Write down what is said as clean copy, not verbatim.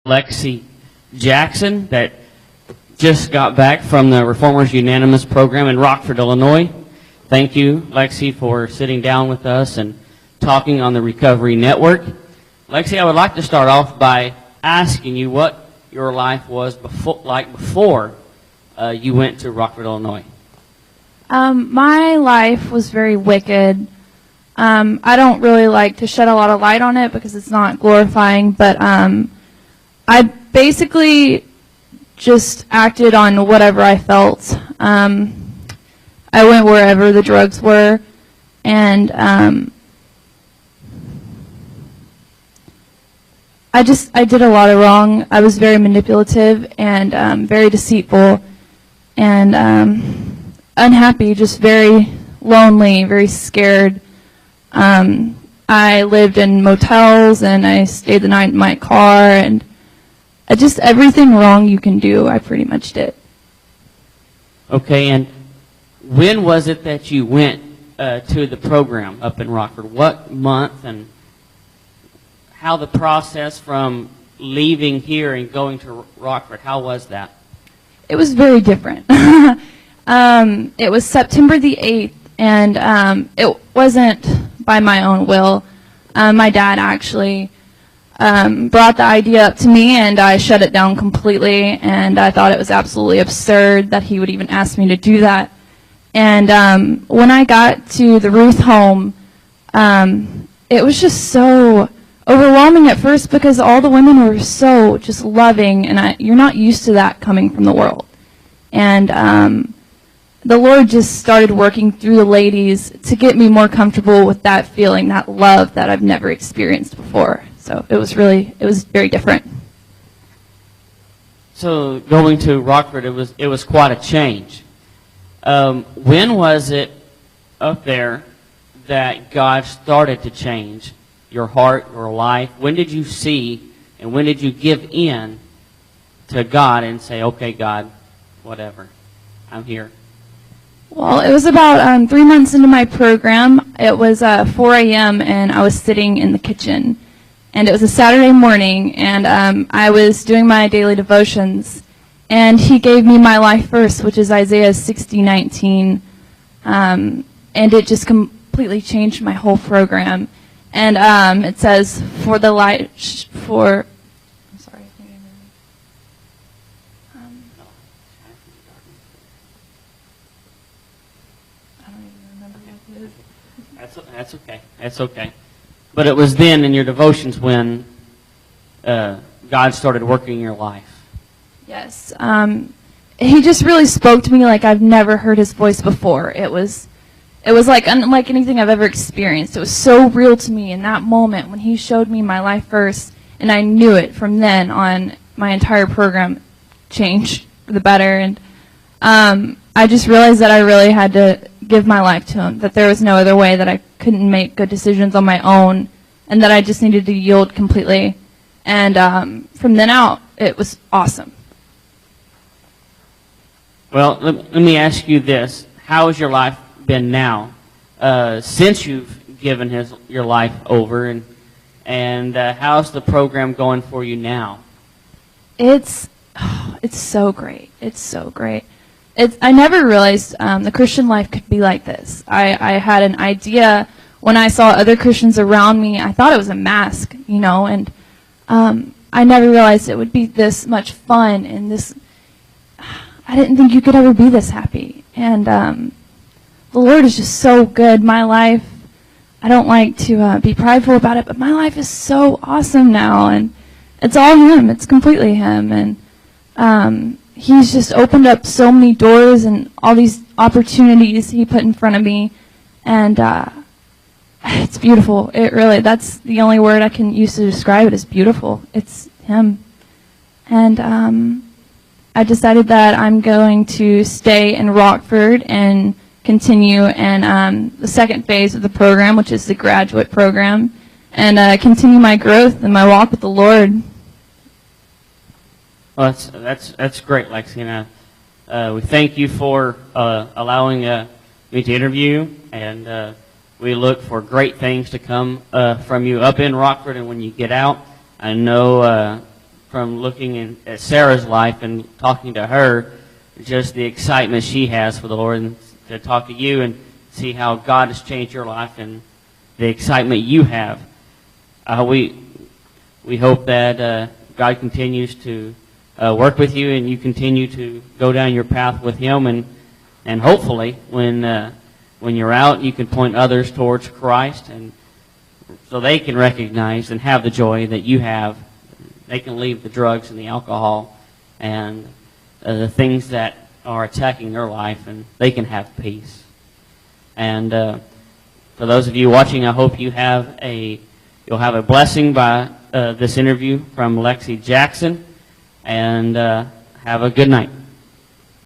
Lexi Jackson that just got back from the Reformers Unanimous program in Rockford, Illinois. Thank you, Lexi, for sitting down with us and talking on the Recovery Network. Lexi, I would like to start off by asking you what your life was before you went to Rockford, Illinois. My life was very wicked. I don't really like to shed a lot of light on it because it's not glorifying, but I basically just acted on whatever I felt. I went wherever the drugs were, and I did a lot of wrong. I was very manipulative and very deceitful and unhappy, just very lonely, very scared. I lived in motels and I stayed the night in my car, and just everything wrong you can do, I pretty much did. Okay, and when was it that you went to the program up in Rockford? What month, and how the process from leaving here and going to Rockford, how was that? It was very different. It was September the 8th, and it wasn't by my own will. My dad actually brought the idea up to me, and I shut it down completely, and I thought it was absolutely absurd that he would even ask me to do that. And when I got to the Ruth home, it was just so overwhelming at first because all the women were so just loving, and you're not used to that coming from the world. And the Lord just started working through the ladies to get me more comfortable with that feeling, that love that I've never experienced before. So it was very different. So going to Rockford, it was quite a change. When was it up there that God started to change your heart, your life? When did you see, and when did you give in to God and say, okay, God, whatever, I'm here? Well, it was about 3 months into my program. It was 4 a.m. and I was sitting in the kitchen. And it was a Saturday morning, and I was doing my daily devotions. And he gave me my life verse, which is Isaiah 60:19. And it just completely changed my whole program. And it says, I'm sorry. I don't even remember what it is. That's okay. That's okay. But it was then in your devotions when God started working in your life. Yes. He just really spoke to me like I've never heard his voice before. It was like unlike anything I've ever experienced. It was so real to me in that moment when he showed me my life verse, and I knew it from then on. My entire program changed for the better, and I just realized that I really had to give my life to him, that there was no other way, that I couldn't make good decisions on my own, and that I just needed to yield completely. And from then out, it was awesome. Well, let me ask you this. How has your life been now since you've given your life over, and how's the program going for you now? It's so great. It's so great. I never realized the Christian life could be like this. I had an idea when I saw other Christians around me. I thought it was a mask, and I never realized it would be this much fun and this. I didn't think you could ever be this happy. And the Lord is just so good. My life, I don't like to be prideful about it, but my life is so awesome now, and it's all Him. It's completely Him, and He's just opened up so many doors and all these opportunities He put in front of me, and it's beautiful. That's the only word I can use to describe it, is beautiful. It's Him. And I decided that I'm going to stay in Rockford and continue in the second phase of the program, which is the graduate program, and continue my growth and my walk with the Lord. Well, that's great, Lexi. And we thank you for allowing me to interview, and we look for great things to come from you up in Rockford. And when you get out, I know from looking at Sarah's life and talking to her, just the excitement she has for the Lord, and to talk to you and see how God has changed your life and the excitement you have. We hope that God continues to work with you, and you continue to go down your path with Him, and hopefully when you're out, you can point others towards Christ, and so they can recognize and have the joy that you have. They can leave the drugs and the alcohol and the things that are attacking their life, and they can have peace. And for those of you watching, I hope you'll have a blessing by this interview from Lexi Jackson, and have a good night.